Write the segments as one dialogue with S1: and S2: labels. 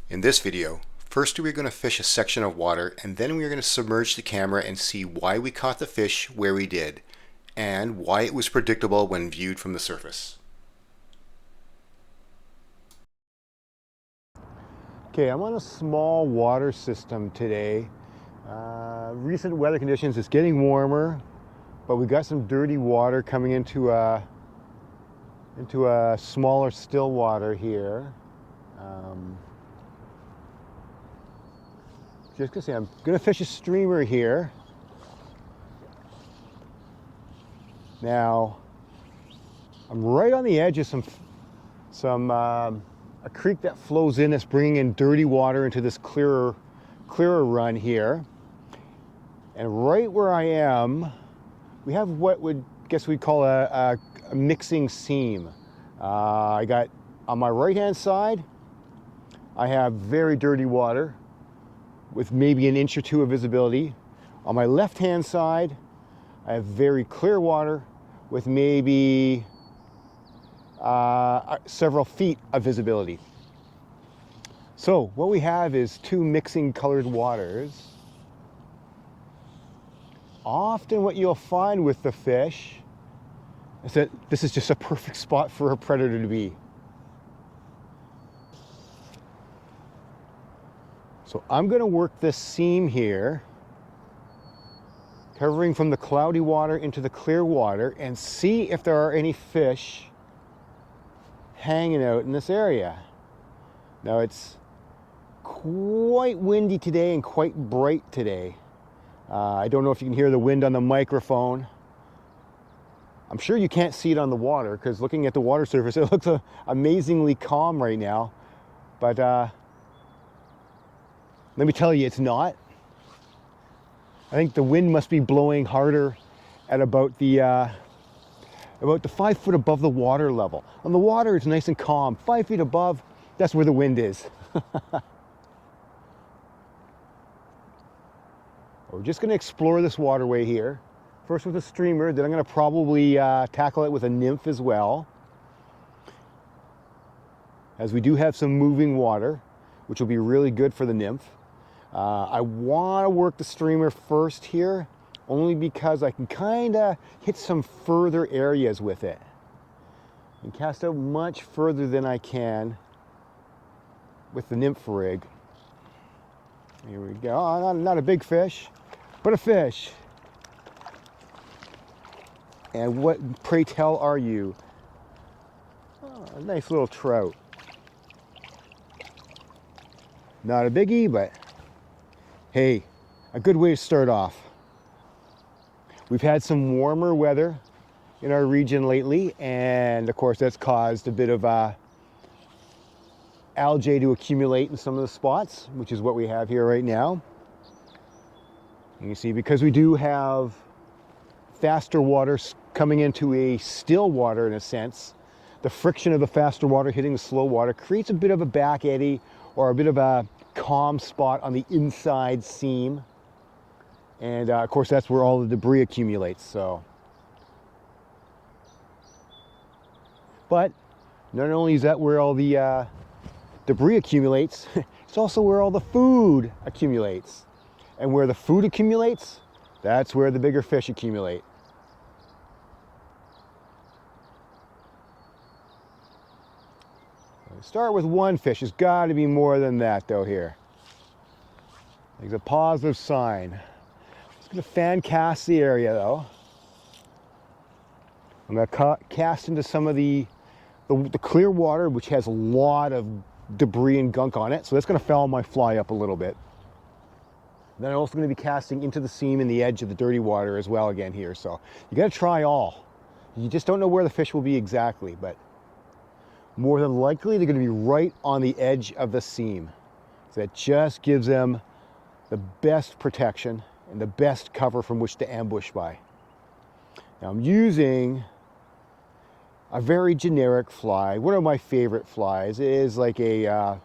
S1: In this video, first we're going to fish a section of water, and then we're going to submerge the camera and see why we caught the fish where we did, and why it was predictable when viewed from the surface.
S2: Okay, I'm on a small water system today. Recent weather conditions, it's getting warmer, but we got some dirty water coming into a smaller still water here. Just gonna say, I'm gonna fish a streamer here. Now, I'm right on the edge of a creek that flows in that's bringing in dirty water into this clearer run here. And right where I am, we have what we'd call a mixing seam. I got on my right hand side, I have very dirty water with maybe an inch or two of visibility. On my left hand side, I have very clear water with maybe several feet of visibility. So what we have is two mixing colored waters. Often what you'll find with the fish is that this is just a perfect spot for a predator to be. So I'm going to work this seam here, covering from the cloudy water into the clear water, and see if there are any fish hanging out in this area. Now it's quite windy today and quite bright today. I don't know if you can hear the wind on the microphone. I'm sure you can't see it on the water because looking at the water surface, it looks amazingly calm right now. But let me tell you, it's not. I think the wind must be blowing harder at about the 5 foot above the water level. On the water, it's nice and calm. 5 feet above, that's where the wind is. We're just going to explore this waterway here. First with a streamer, then I'm going to probably tackle it with a nymph as well, as we do have some moving water, which will be really good for the nymph. I want to work the streamer first here, only because I can kind of hit some further areas with it and cast out much further than I can with the nymph rig. Here we go. Oh, not a big fish, but a fish. And what, pray tell, are you? Oh, a nice little trout. Not a biggie, but hey, a good way to start off. We've had some warmer weather in our region lately, and of course that's caused a bit of algae to accumulate in some of the spots, which is what we have here right now. You can see, because we do have faster water coming into a still water in a sense, the friction of the faster water hitting the slow water creates a bit of a back eddy or a bit of a calm spot on the inside seam. And of course that's where all the debris accumulates. So, but not only is that where all the debris accumulates, it's also where all the food accumulates. And where the food accumulates, that's where the bigger fish accumulate. Start with one fish. There's got to be more than that though here. There's a positive sign. Just going to fan cast the area though. I'm going to cast into some of the clear water, which has a lot of debris and gunk on it. So that's going to foul my fly up a little bit. Then I'm also going to be casting into the seam and the edge of the dirty water as well again here. So you got to try all. You just don't know where the fish will be exactly, but more than likely they're going to be right on the edge of the seam. So that just gives them the best protection and the best cover from which to ambush by. Now I'm using a very generic fly. One of my favorite flies. It is like a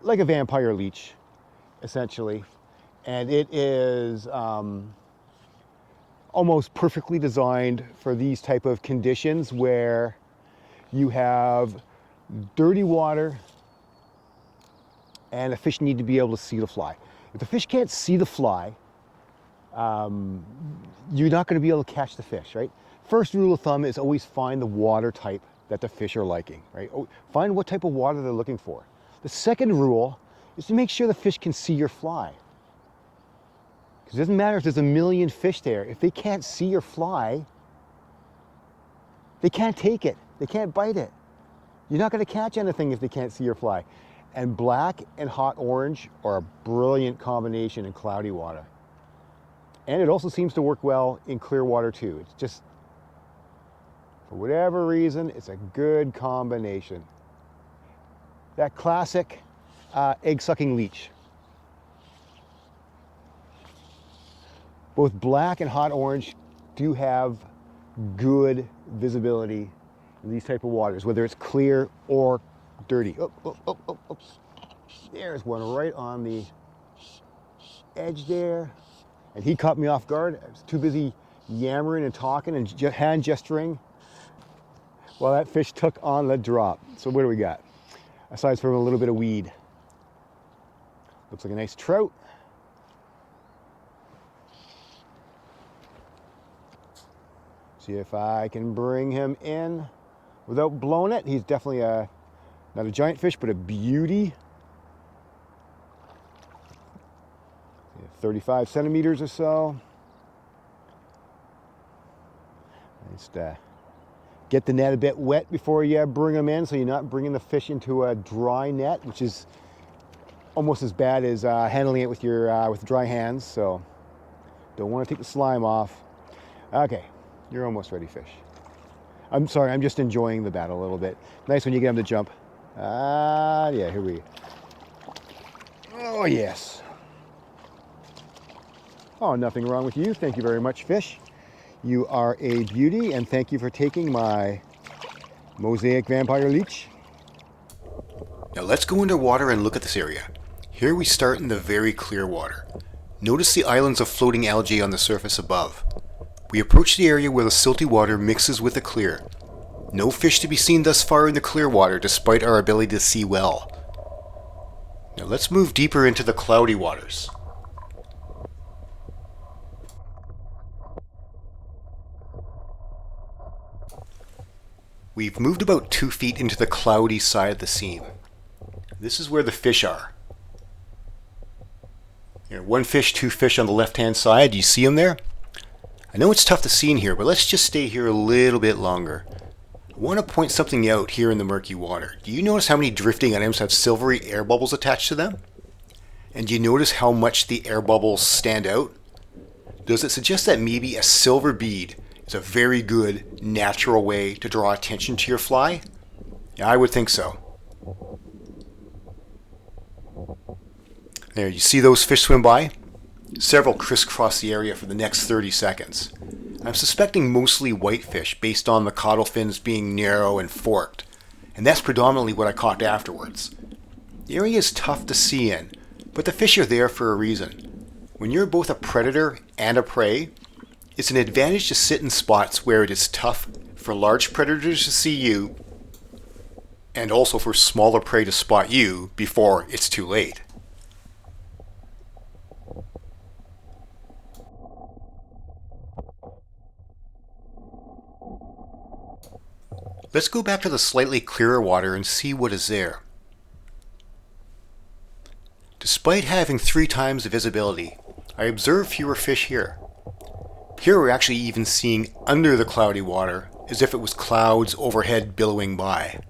S2: vampire leech, essentially. And it is almost perfectly designed for these type of conditions where you have dirty water and the fish need to be able to see the fly. If the fish can't see the fly, you're not going to be able to catch the fish, right? First rule of thumb is always find the water type that the fish are liking, right? Find what type of water they're looking for. The second rule is to make sure the fish can see your fly. Because it doesn't matter if there's a million fish there. If they can't see your fly, they can't take it. They can't bite it. You're not going to catch anything if they can't see your fly. And black and hot orange are a brilliant combination in cloudy water. And it also seems to work well in clear water too. It's just, for whatever reason, it's a good combination. That classic egg-sucking leech. Both black and hot orange do have good visibility in these type of waters, whether it's clear or dirty. Oops. There's one right on the edge there. And he caught me off guard. I was too busy yammering and talking and hand gesturing while that fish took on the drop. So what do we got? Aside from a little bit of weed. Looks like a nice trout. See if I can bring him in without blowing it. He's definitely not a giant fish, but a beauty. 35 centimeters or so. Just get the net a bit wet before you bring them in, so you're not bringing the fish into a dry net, which is almost as bad as handling it with your with dry hands. So don't want to take the slime off. Okay, you're almost ready, fish. I'm sorry, I'm just enjoying the battle a little bit. Nice when you get them to jump. Yeah, here we go. Oh yes. Oh, nothing wrong with you. Thank you very much, fish. You are a beauty, and thank you for taking my mosaic vampire leech.
S1: Now let's go underwater and look at this area. Here we start in the very clear water. Notice the islands of floating algae on the surface above. We approach the area where the silty water mixes with the clear. No fish to be seen thus far in the clear water, despite our ability to see well. Now let's move deeper into the cloudy waters. We've moved about 2 feet into the cloudy side of the seam. This is where the fish are. Here, 1 fish, 2 fish on the left-hand side. Do you see them there? I know it's tough to see in here, but let's just stay here a little bit longer. I want to point something out here in the murky water. Do you notice how many drifting items have silvery air bubbles attached to them? And do you notice how much the air bubbles stand out? Does it suggest that maybe a silver bead is a very good natural way to draw attention to your fly? Yeah, I would think so. There, you see those fish swim by? Several crisscross the area for the next 30 seconds. I'm suspecting mostly whitefish based on the caudal fins being narrow and forked, and that's predominantly what I caught afterwards. The area is tough to see in, but the fish are there for a reason. When you're both a predator and a prey, it's an advantage to sit in spots where it is tough for large predators to see you, and also for smaller prey to spot you before it's too late. Let's go back to the slightly clearer water and see what is there. Despite having 3 times the visibility, I observe fewer fish here. Here we're actually even seeing under the cloudy water, as if it was clouds overhead billowing by.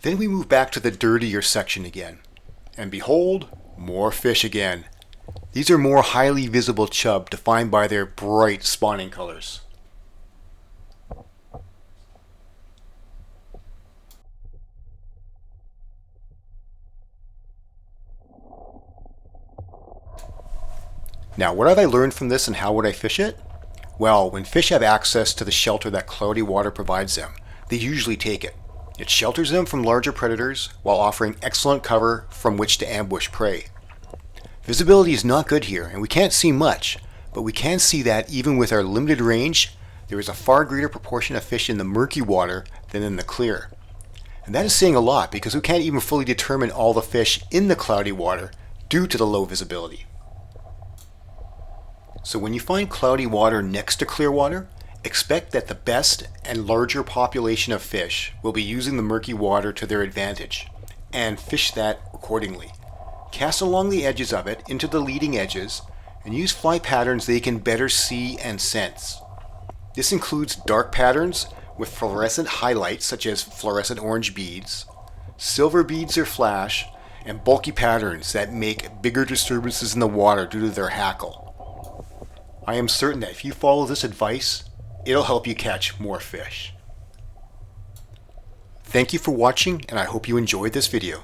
S1: Then we move back to the dirtier section again, and behold, more fish again. These are more highly visible chub defined by their bright spawning colors. Now, what have I learned from this and how would I fish it? Well, when fish have access to the shelter that cloudy water provides them, they usually take it. It shelters them from larger predators while offering excellent cover from which to ambush prey. Visibility is not good here, and we can't see much, but we can see that even with our limited range, there is a far greater proportion of fish in the murky water than in the clear. And that is saying a lot because we can't even fully determine all the fish in the cloudy water due to the low visibility. So when you find cloudy water next to clear water, expect that the best and larger population of fish will be using the murky water to their advantage, and fish that accordingly. Cast along the edges of it into the leading edges, and use fly patterns they can better see and sense. This includes dark patterns with fluorescent highlights such as fluorescent orange beads, silver beads or flash, and bulky patterns that make bigger disturbances in the water due to their hackle. I am certain that if you follow this advice, it'll help you catch more fish. Thank you for watching, and I hope you enjoyed this video.